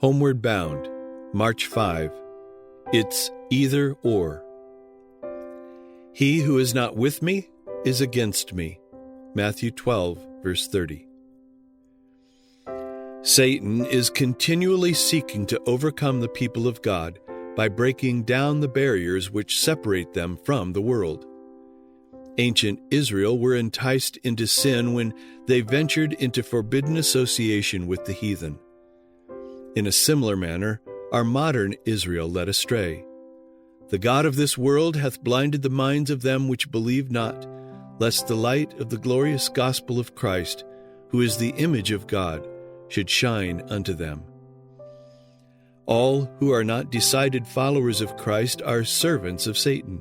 Homeward Bound, March 5. It's either or. He who is not with me is against me. Matthew 12, verse 30. Satan is continually seeking to overcome the people of God by breaking down the barriers which separate them from the world. Ancient Israel were enticed into sin when they ventured into forbidden association with the heathen. In a similar manner, our modern Israel led astray. The God of this world hath blinded the minds of them which believe not, lest the light of the glorious gospel of Christ, who is the image of God, should shine unto them. All who are not decided followers of Christ are servants of Satan.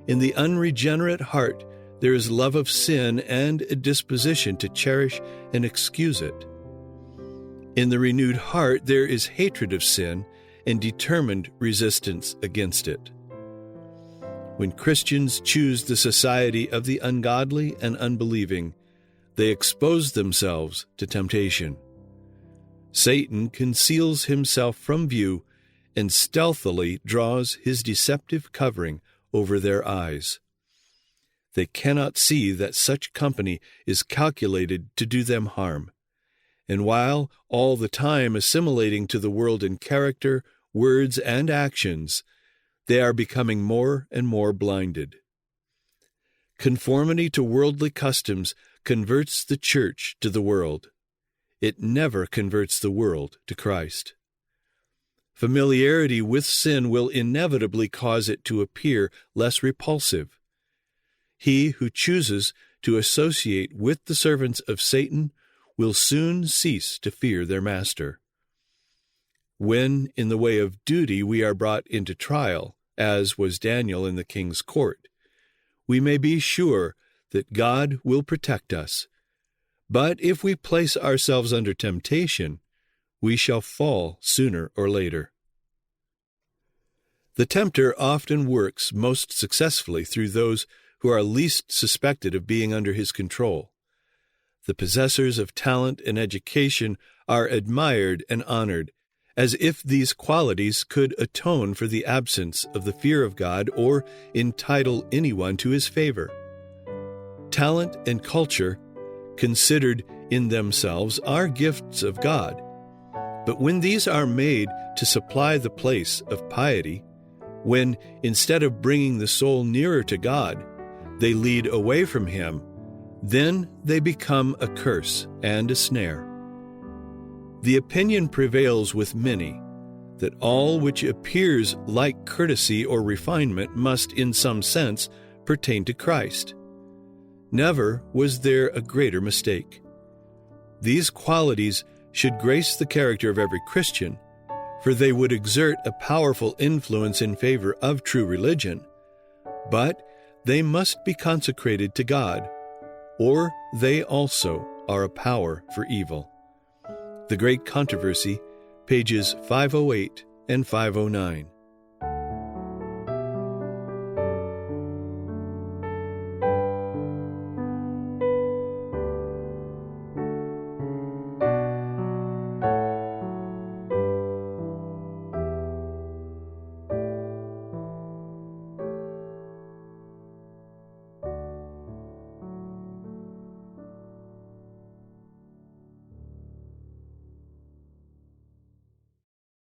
In the unregenerate heart there is love of sin and a disposition to cherish and excuse it. In the renewed heart there is hatred of sin and determined resistance against it. When Christians choose the society of the ungodly and unbelieving, they expose themselves to temptation. Satan conceals himself from view and stealthily draws his deceptive covering over their eyes. They cannot see that such company is calculated to do them harm. And while all the time assimilating to the world in character, words, and actions, they are becoming more and more blinded. Conformity to worldly customs converts the church to the world. It never converts the world to Christ. Familiarity with sin will inevitably cause it to appear less repulsive. He who chooses to associate with the servants of Satan will soon cease to fear their master. When, in the way of duty, we are brought into trial, as was Daniel in the king's court, we may be sure that God will protect us. But if we place ourselves under temptation, we shall fall sooner or later. The tempter often works most successfully through those who are least suspected of being under his control. The possessors of talent and education are admired and honored, as if these qualities could atone for the absence of the fear of God or entitle anyone to his favor. Talent and culture, considered in themselves, are gifts of God. But when these are made to supply the place of piety, when, instead of bringing the soul nearer to God, they lead away from Him, then they become a curse and a snare. The opinion prevails with many that all which appears like courtesy or refinement must, in some sense, pertain to Christ. Never was there a greater mistake. These qualities should grace the character of every Christian, for they would exert a powerful influence in favor of true religion, but they must be consecrated to God, or they also are a power for evil. The Great Controversy, pages 508 and 509.